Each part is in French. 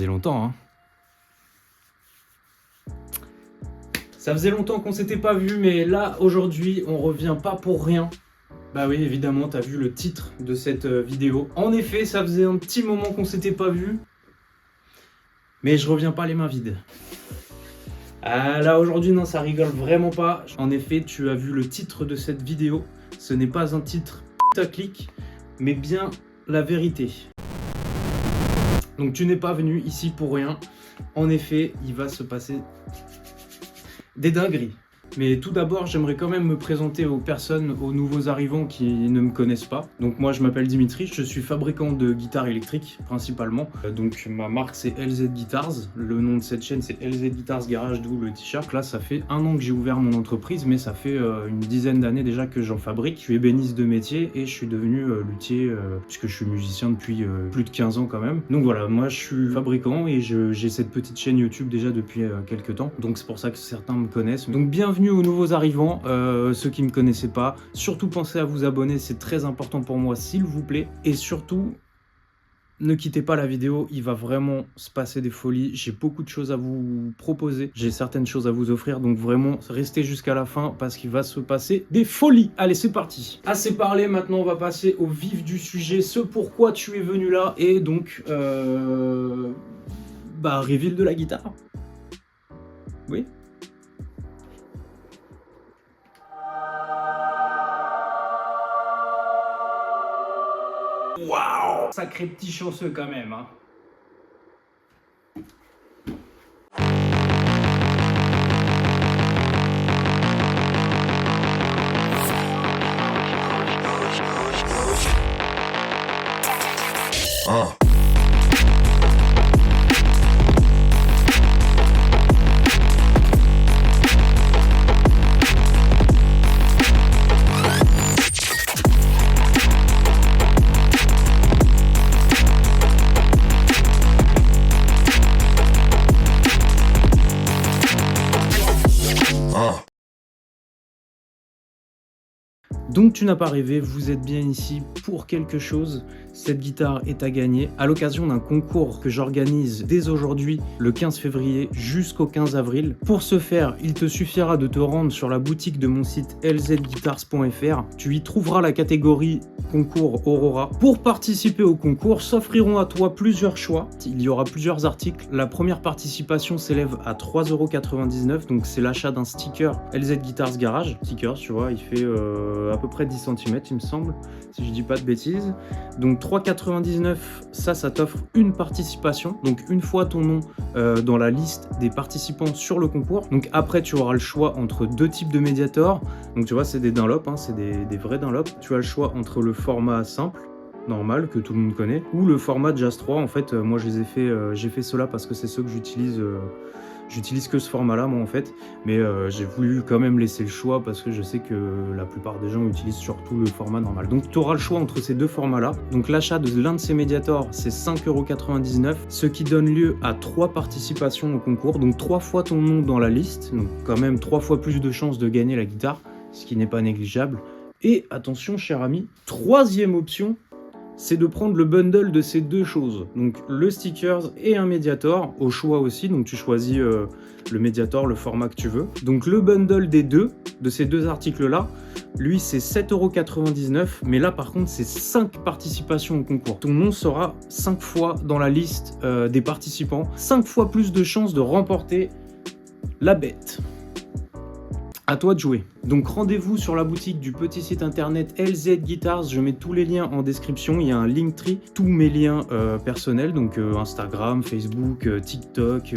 faisait longtemps, hein. Ça faisait longtemps qu'on s'était pas vu, mais là, aujourd'hui, on revient pas pour rien. Bah oui, évidemment, t'as vu le titre de cette vidéo. En effet, ça faisait un petit moment qu'on s'était pas vu. Mais je reviens pas les mains vides. Ah, là, aujourd'hui, non, ça rigole vraiment pas. En effet, tu as vu le titre de cette vidéo. Ce n'est pas un titre putaclic, mais bien la vérité. Donc tu n'es pas venu ici pour rien. En effet, il va se passer des dingueries. Mais tout d'abord, j'aimerais quand même me présenter aux personnes, aux nouveaux arrivants qui ne me connaissent pas. Donc moi, je m'appelle Dimitri, je suis fabricant de guitares électriques, principalement. Donc ma marque, c'est LZ Guitars. Le nom de cette chaîne, c'est LZ Guitars Garage, d'où le t-shirt. Là, ça fait 1 an que j'ai ouvert mon entreprise, mais ça fait une dizaine d'années déjà que j'en fabrique. Je suis ébéniste de métier et je suis devenu luthier, puisque je suis musicien depuis plus de 15 ans quand même. Donc voilà, moi, je suis fabricant et j'ai cette petite chaîne YouTube déjà depuis quelques temps. Donc c'est pour ça que certains me connaissent. Donc bienvenue aux nouveaux arrivants, ceux qui ne me connaissaient pas. Surtout pensez à vous abonner, c'est très important pour moi, s'il vous plaît. Et surtout, ne quittez pas la vidéo, il va vraiment se passer des folies. J'ai beaucoup de choses à vous proposer, j'ai certaines choses à vous offrir, donc vraiment restez jusqu'à la fin parce qu'il va se passer des folies. Allez, c'est parti. Assez parlé, maintenant on va passer au vif du sujet, ce pourquoi tu es venu là, et donc reveal de la guitare. Oui. Waouh! Sacré petit chanceux quand même, hein. Ah. Donc tu n'as pas rêvé, vous êtes bien ici pour quelque chose. Cette guitare est à gagner à l'occasion d'un concours que j'organise dès aujourd'hui, le 15 février jusqu'au 15 avril. Pour ce faire, il te suffira de te rendre sur la boutique de mon site lzguitars.fr. Tu y trouveras la catégorie concours Aurora. Pour participer au concours, s'offriront à toi plusieurs choix. Il y aura plusieurs articles. La première participation s'élève à 3,99 €, donc c'est l'achat d'un sticker LZ Guitars Garage. Sticker, tu vois, il fait à peu près 10 cm, il me semble, si je dis pas de bêtises. Donc 3,99 €, ça t'offre une participation, donc une fois ton nom dans la liste des participants sur le concours. Donc après, tu auras le choix entre deux types de Mediator. Donc tu vois, c'est des Dunlop, hein, c'est des vrais Dunlop. Tu as le choix entre le format simple, normal, que tout le monde connaît, ou le format Jazz 3. En fait, moi je les ai fait, j'ai fait cela parce que c'est ceux que j'utilise. J'utilise que ce format-là, moi, en fait. Mais j'ai voulu quand même laisser le choix parce que je sais que la plupart des gens utilisent surtout le format normal. Donc, tu auras le choix entre ces deux formats-là. Donc, l'achat de l'un de ces Mediator, c'est 5,99 €, ce qui donne lieu à 3 participations au concours. Donc, 3 fois ton nom dans la liste. Donc, quand même 3 fois plus de chances de gagner la guitare, ce qui n'est pas négligeable. Et attention, cher ami, troisième option, c'est de prendre le bundle de ces deux choses, donc le stickers et un Mediator, au choix aussi, donc tu choisis le Mediator, le format que tu veux. Donc le bundle des deux, de ces deux articles-là, lui c'est 7,99 €, mais là par contre c'est 5 participations au concours. Ton nom sera 5 fois dans la liste des participants, 5 fois plus de chances de remporter la bête. À toi de jouer. Donc rendez-vous sur la boutique du petit site internet LZ Guitars, je mets tous les liens en description, il y a un Linktree, tous mes liens personnels, donc Instagram, Facebook, TikTok,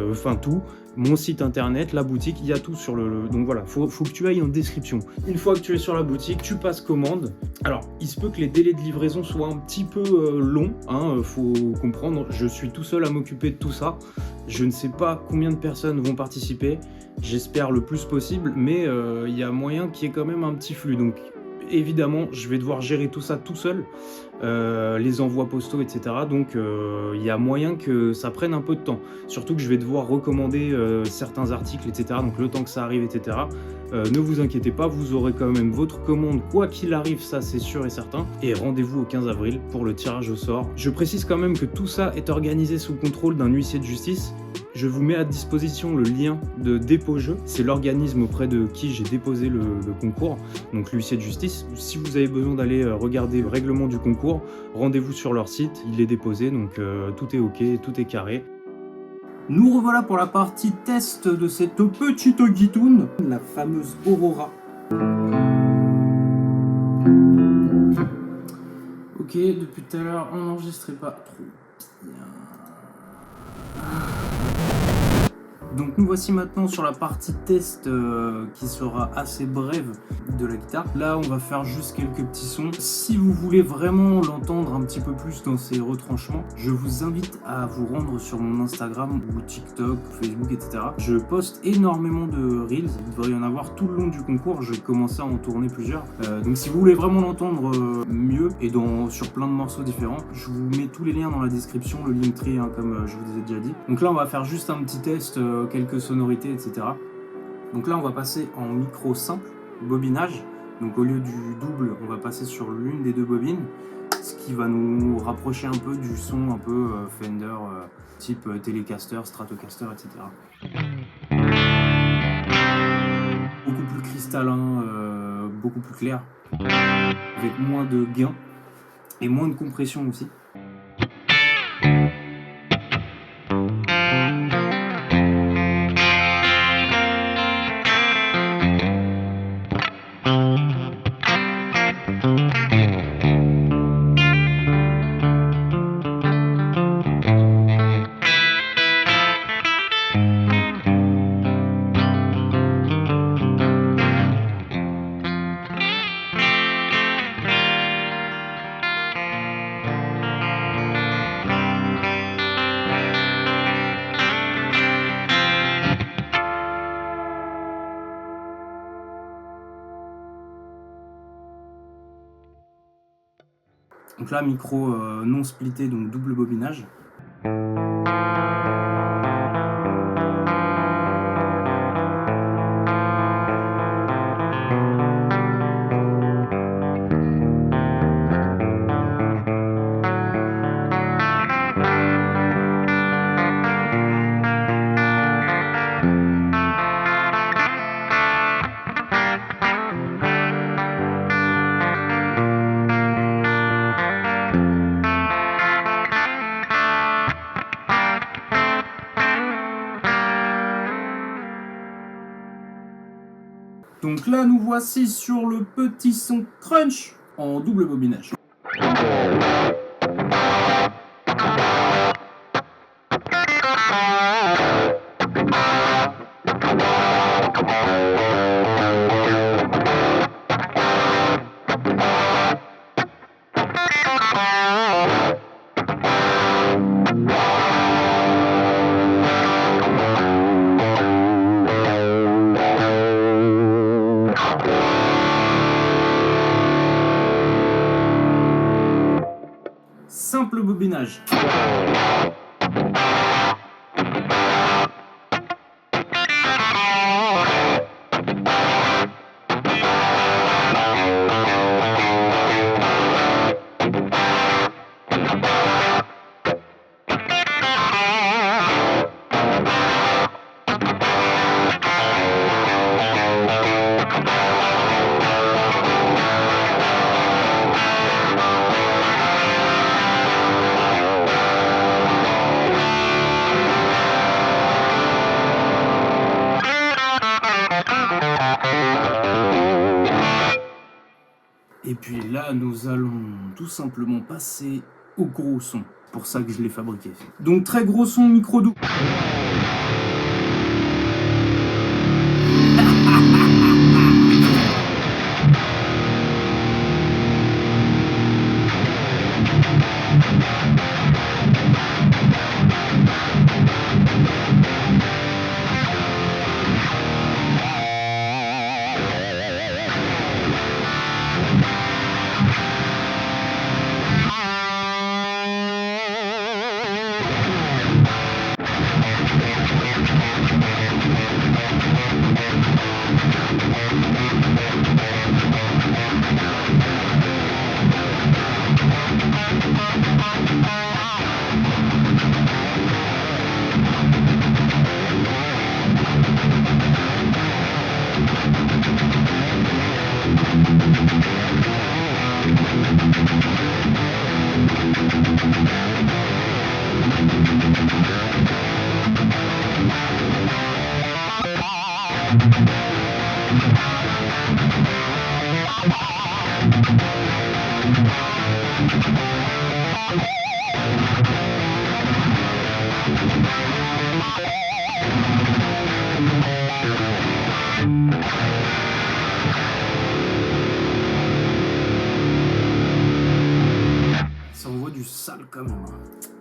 enfin tout. Mon site internet, la boutique, il y a tout sur donc voilà, faut que tu ailles en description. Une fois que tu es sur la boutique, tu passes commande. Alors, il se peut que les délais de livraison soient un petit peu longs, hein, faut comprendre, je suis tout seul à m'occuper de tout ça. Je ne sais pas combien de personnes vont participer, j'espère le plus possible, mais il y a moyen qu'il y ait quand même un petit flux. Donc évidemment, je vais devoir gérer tout ça tout seul, les envois postaux, etc. Donc il y a moyen que ça prenne un peu de temps. Surtout que je vais devoir recommander certains articles, etc. Donc le temps que ça arrive, etc. Ne vous inquiétez pas, vous aurez quand même votre commande quoi qu'il arrive, ça c'est sûr et certain. Et rendez-vous au 15 avril pour le tirage au sort. Je précise quand même que tout ça est organisé sous contrôle d'un huissier de justice. Je vous mets à disposition le lien de Dépôt Jeu, c'est l'organisme auprès de qui j'ai déposé le concours, donc l'huissier de justice. Si vous avez besoin d'aller regarder le règlement du concours, rendez-vous sur leur site, il est déposé, donc tout est ok, tout est carré. Nous revoilà pour la partie test de cette petite guitoune, la fameuse Aurora. Ok, depuis tout à l'heure, on n'enregistrait pas trop bien. Donc nous voici maintenant sur la partie test qui sera assez brève de la guitare. Là on va faire juste quelques petits sons. Si vous voulez vraiment l'entendre un petit peu plus dans ses retranchements, je vous invite à vous rendre sur mon Instagram ou TikTok, Facebook, etc. Je poste énormément de Reels, il devrait y en avoir tout le long du concours, je vais commencer à en tourner plusieurs. Donc si vous voulez vraiment l'entendre mieux et sur plein de morceaux différents, je vous mets tous les liens dans la description, le Linktree comme je vous ai déjà dit. Donc là on va faire juste un petit test, quelques sonorités, etc. Donc là on va passer en micro simple, bobinage. Donc au lieu du double, on va passer sur l'une des deux bobines, ce qui va nous rapprocher un peu du son un peu Fender, type Telecaster, Stratocaster, etc. Beaucoup plus cristallin, beaucoup plus clair, avec moins de gain et moins de compression aussi. Donc là, micro non splitté, donc double bobinage. Donc là, nous voici sur le petit son crunch en double bobinage. Simple bobinage. Et puis là, nous allons tout simplement passer au gros son. Pour ça que je l'ai fabriqué. Donc très gros son, micro doux.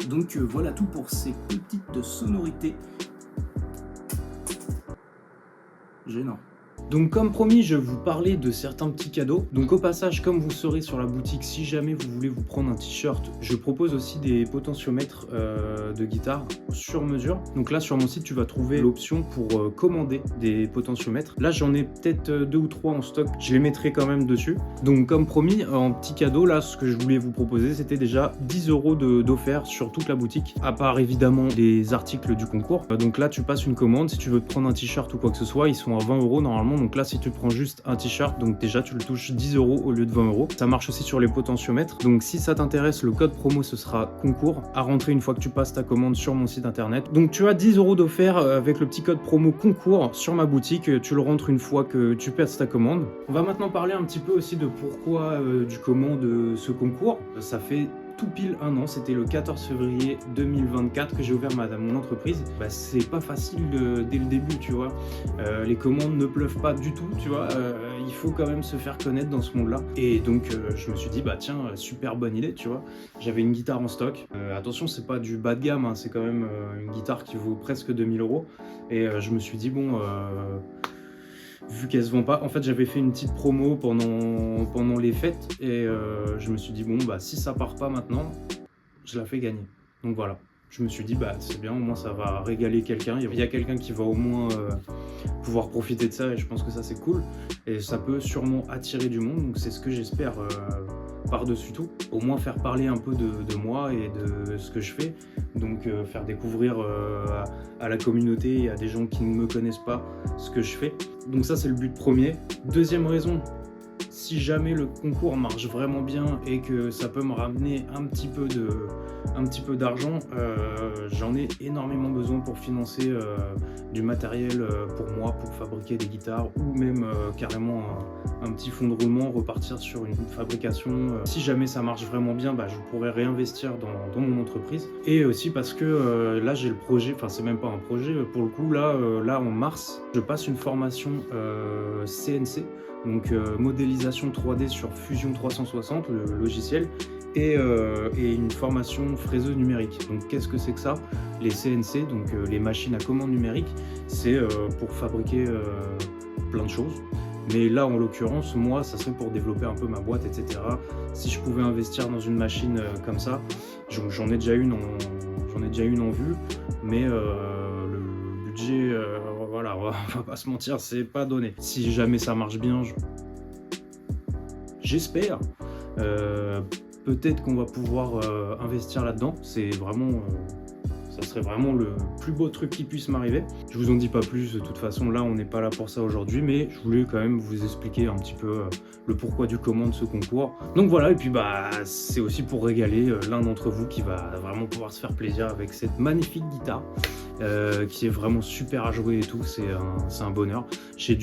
Donc voilà tout pour ces petites sonorités. Gênant. Donc comme promis, je vais vous parler de certains petits cadeaux. Donc au passage, comme vous saurez sur la boutique, si jamais vous voulez vous prendre un t-shirt, je propose aussi des potentiomètres de guitare sur mesure. Donc là sur mon site, tu vas trouver l'option pour commander des potentiomètres. Là j'en ai peut-être 2 ou 3 en stock, je les mettrai quand même dessus. Donc comme promis, en petit cadeau, là ce que je voulais vous proposer, c'était déjà 10 € d'offert sur toute la boutique, à part évidemment les articles du concours. Donc là tu passes une commande, si tu veux te prendre un t-shirt ou quoi que ce soit, ils sont à 20 € normalement. Donc là, si tu prends juste un t-shirt, donc déjà tu le touches 10 € au lieu de 20 €. Ça marche aussi sur les potentiomètres. Donc si ça t'intéresse, le code promo ce sera concours à rentrer une fois que tu passes ta commande sur mon site internet. Donc tu as 10 € d'offert avec le petit code promo concours sur ma boutique. Tu le rentres une fois que tu passes ta commande. On va maintenant parler un petit peu aussi de pourquoi du comment de ce concours. Ça fait tout pile un an, c'était le 14 février 2024 que j'ai ouvert mon entreprise. C'est pas facile dès le début, tu vois. Les commandes ne pleuvent pas du tout, tu vois. Il faut quand même se faire connaître dans ce monde-là. Et donc, je me suis dit, tiens, super bonne idée, tu vois. J'avais une guitare en stock. Attention, c'est pas du bas de gamme, hein, c'est quand même une guitare qui vaut presque 2000 €. Et je me suis dit, bon... vu qu'elle se vend pas, en fait j'avais fait une petite promo pendant les fêtes et je me suis dit bon si ça part pas maintenant, je la fais gagner. Donc voilà, je me suis dit c'est bien, au moins ça va régaler quelqu'un, il y a quelqu'un qui va au moins pouvoir profiter de ça et je pense que ça c'est cool et ça peut sûrement attirer du monde, donc c'est ce que j'espère par-dessus tout, au moins faire parler un peu de moi et de ce que je fais, donc faire découvrir à la communauté et à des gens qui ne me connaissent pas ce que je fais. Donc ça c'est le but premier. Deuxième raison, si jamais le concours marche vraiment bien et que ça peut me ramener un petit peu d'argent, j'en ai énormément besoin pour financer du matériel pour moi, pour fabriquer des guitares ou même carrément un petit fonds de roulement, repartir sur une fabrication. Si jamais ça marche vraiment bien, je pourrais réinvestir dans mon entreprise. Et aussi parce que là j'ai le projet, enfin c'est même pas un projet pour le coup, là en mars, je passe une formation CNC. Donc modélisation 3D sur Fusion 360, le logiciel, et une formation fraiseuse numérique. Donc qu'est-ce que c'est que ça? Les CNC, donc les machines à commande numérique, c'est pour fabriquer plein de choses. Mais là, en l'occurrence, moi, ça serait pour développer un peu ma boîte, etc. Si je pouvais investir dans une machine comme ça, j'en ai déjà une en vue, mais le budget, voilà, on va pas se mentir, c'est pas donné. Si jamais ça marche bien, j'espère. Peut-être qu'on va pouvoir investir là-dedans. C'est vraiment... ça serait vraiment le plus beau truc qui puisse m'arriver. Je vous en dis pas plus, de toute façon là on n'est pas là pour ça aujourd'hui, mais je voulais quand même vous expliquer un petit peu le pourquoi du comment de ce concours. Donc voilà, et puis c'est aussi pour régaler l'un d'entre vous qui va vraiment pouvoir se faire plaisir avec cette magnifique guitare qui est vraiment super à jouer et tout, c'est un bonheur. J'ai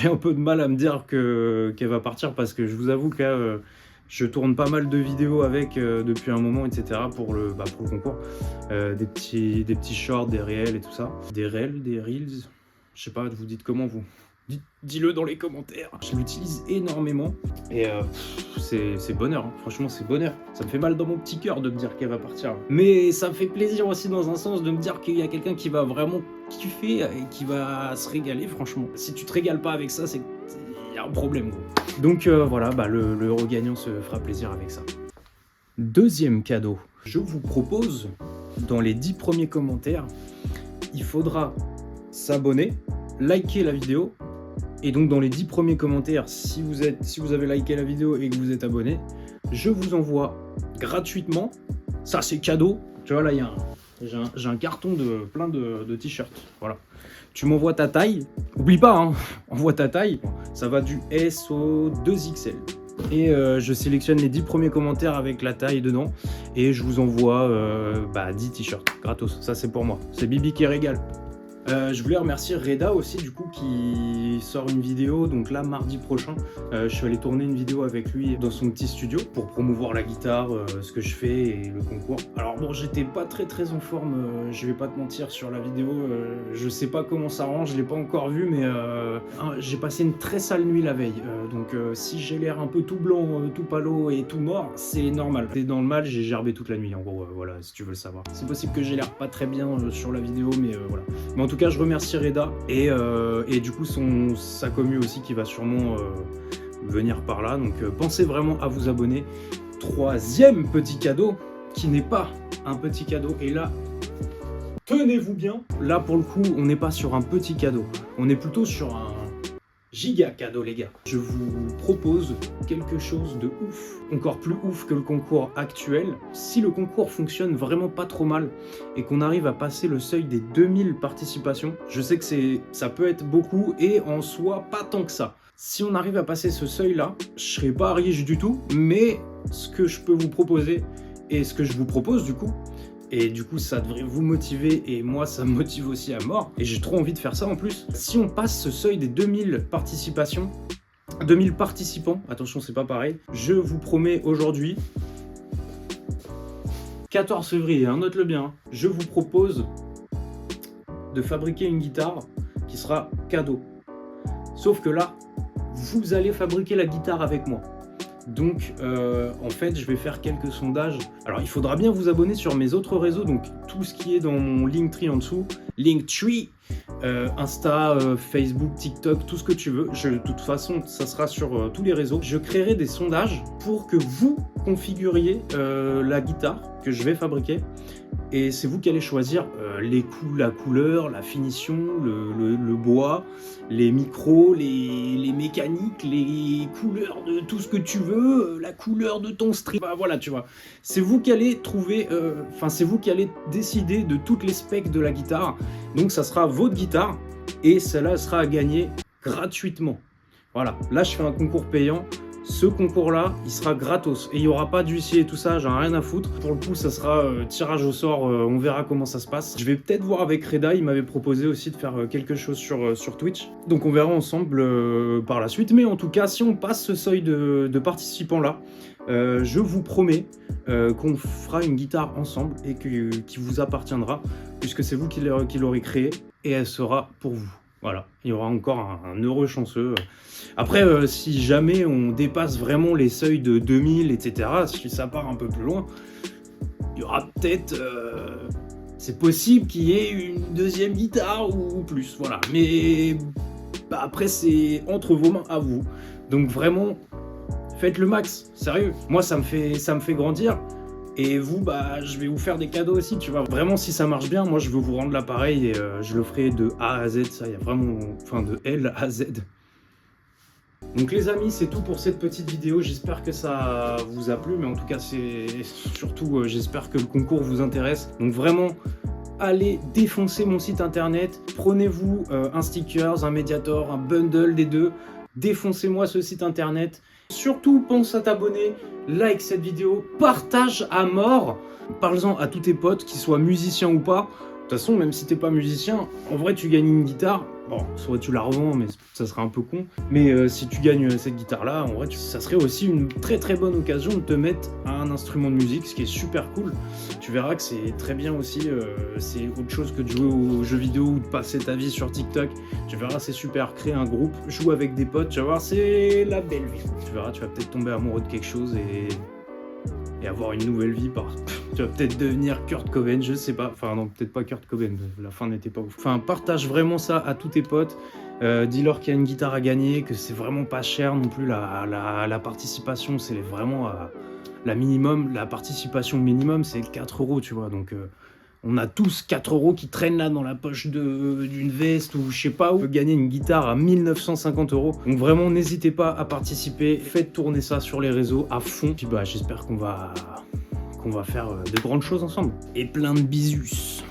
un peu de mal à me dire qu'elle va partir parce que je vous avoue que je tourne pas mal de vidéos avec depuis un moment, etc. pour le concours. Des petits shorts, des réels et tout ça. Des réels, des reels, je sais pas, vous dites comment vous. Dis-le dans les commentaires. Je l'utilise énormément et c'est bonheur, hein. Franchement c'est bonheur. Ça me fait mal dans mon petit cœur de me dire qu'elle va partir. Mais ça me fait plaisir aussi dans un sens de me dire qu'il y a quelqu'un qui va vraiment kiffer et qui va se régaler, franchement. Si tu te régales pas avec ça, c'est qu'il y a un problème, gros. Donc voilà, le héros gagnant se fera plaisir avec ça. Deuxième cadeau, je vous propose, dans les 10 premiers commentaires, il faudra s'abonner, liker la vidéo, et donc dans les 10 premiers commentaires, si vous avez liké la vidéo et que vous êtes abonné, je vous envoie gratuitement, ça c'est cadeau, tu vois là j'ai un carton de plein de t-shirts, voilà. Tu m'envoies ta taille, oublie pas, hein, envoie ta taille, ça va du S au 2XL. Et je sélectionne les 10 premiers commentaires avec la taille dedans et je vous envoie 10 t-shirts gratos, ça c'est pour moi, c'est Bibi qui régale. Je voulais remercier Reda aussi, du coup, qui sort une vidéo, donc là, mardi prochain. Je suis allé tourner une vidéo avec lui dans son petit studio pour promouvoir la guitare, ce que je fais et le concours. Alors bon, j'étais pas très en forme, je vais pas te mentir sur la vidéo, je sais pas comment ça rend, je l'ai pas encore vu, mais j'ai passé une très sale nuit la veille, donc si j'ai l'air un peu tout blanc, tout palo et tout mort, c'est normal. T'es dans le mal, j'ai gerbé toute la nuit, en gros, voilà, si tu veux le savoir. C'est possible que j'ai l'air pas très bien sur la vidéo, mais voilà. Mais en tout cas, je remercie Reda et du coup sa commu aussi qui va sûrement venir par là. Donc pensez vraiment à vous abonner. Troisième petit cadeau qui n'est pas un petit cadeau. Et là, tenez-vous bien. Là pour le coup, on n'est pas sur un petit cadeau. On est plutôt sur un giga cadeau, les gars. Je vous propose quelque chose de ouf, encore plus ouf que le concours actuel. Si le concours fonctionne vraiment pas trop mal et qu'on arrive à passer le seuil des 2000 participations, je sais que ça peut être beaucoup et en soi pas tant que ça. Si on arrive à passer ce seuil-là, je serai pas riche du tout, mais ce que je peux vous proposer et ce que je vous propose du coup, et du coup ça devrait vous motiver et moi ça me motive aussi à mort et j'ai trop envie de faire ça en plus. Si on passe ce seuil des 2000 participations, 2000 participants, attention c'est pas pareil, je vous promets aujourd'hui, 14 février, hein, note-le bien, je vous propose de fabriquer une guitare qui sera cadeau. Sauf que là, vous allez fabriquer la guitare avec moi. Donc en fait je vais faire quelques sondages. Alors il faudra bien vous abonner sur mes autres réseaux, donc tout ce qui est dans mon Linktree en dessous, Linktree, Insta, Facebook, TikTok, tout ce que tu veux. De toute façon ça sera sur tous les réseaux. Je créerai des sondages pour que vous configuriez la guitare que je vais fabriquer. Et c'est vous qui allez choisir la couleur, la finition, le bois, les micros, les mécaniques, les couleurs de tout ce que tu veux, la couleur de ton string. Bah, voilà, tu vois. C'est vous qui allez trouver, c'est vous qui allez décider de toutes les specs de la guitare. Donc ça sera votre guitare et celle-là sera à gagner gratuitement. Voilà, là je fais un concours payant. Ce concours-là, il sera gratos et il n'y aura pas d'huissier et tout ça, j'en ai rien à foutre. Pour le coup, ça sera tirage au sort, on verra comment ça se passe. Je vais peut-être voir avec Reda, il m'avait proposé aussi de faire quelque chose sur Twitch. Donc on verra ensemble par la suite. Mais en tout cas, si on passe ce seuil de participants-là, je vous promets qu'on fera une guitare ensemble et qui vous appartiendra, puisque c'est vous qui l'aurez créée et elle sera pour vous. Voilà, il y aura encore un heureux chanceux. Après, si jamais on dépasse vraiment les seuils de 2000, etc., si ça part un peu plus loin, il y aura peut-être... c'est possible qu'il y ait une deuxième guitare ou plus, voilà. Mais après, c'est entre vos mains à vous. Donc vraiment, faites le max, sérieux. Moi, ça me fait grandir. Et vous, je vais vous faire des cadeaux aussi, tu vois. Vraiment, si ça marche bien, moi, je veux vous rendre l'appareil et je le ferai de A à Z. Ça, il y a vraiment... Enfin, de L à Z. Donc les amis, c'est tout pour cette petite vidéo. J'espère que ça vous a plu. Mais en tout cas, c'est surtout, j'espère que le concours vous intéresse. Donc vraiment, allez défoncer mon site internet. Prenez-vous un stickers, un Mediator, un bundle des deux. Défoncez-moi ce site internet. Surtout, pense à t'abonner, like cette vidéo, partage à mort. Parle-en à tous tes potes, qu'ils soient musiciens ou pas. De toute façon, même si t'es pas musicien, en vrai, tu gagnes une guitare. Bon, soit tu la revends, mais ça serait un peu con. Mais si tu gagnes cette guitare-là, en vrai, ça serait aussi une très bonne occasion de te mettre à un instrument de musique, ce qui est super cool. Tu verras que c'est très bien aussi. C'est autre chose que de jouer aux jeux vidéo ou de passer ta vie sur TikTok. Tu verras, c'est super. Créer un groupe, jouer avec des potes, tu vas voir, c'est la belle vie. Tu verras, tu vas peut-être tomber amoureux de quelque chose et avoir une nouvelle vie tu vas peut-être devenir Kurt Cobain, je sais pas. Enfin non, peut-être pas Kurt Cobain, la fin n'était pas ouf. Enfin, partage vraiment ça à tous tes potes. Dis-leur qu'il y a une guitare à gagner, que c'est vraiment pas cher non plus la participation, c'est vraiment la minimum. La participation minimum, c'est 4 €, tu vois. Donc on a tous 4 € qui traînent là dans la poche d'une veste ou je sais pas où. On peut gagner une guitare à 1950 €. Donc vraiment, n'hésitez pas à participer. Faites tourner ça sur les réseaux à fond. Puis j'espère qu'on va faire de grandes choses ensemble. Et plein de bisous.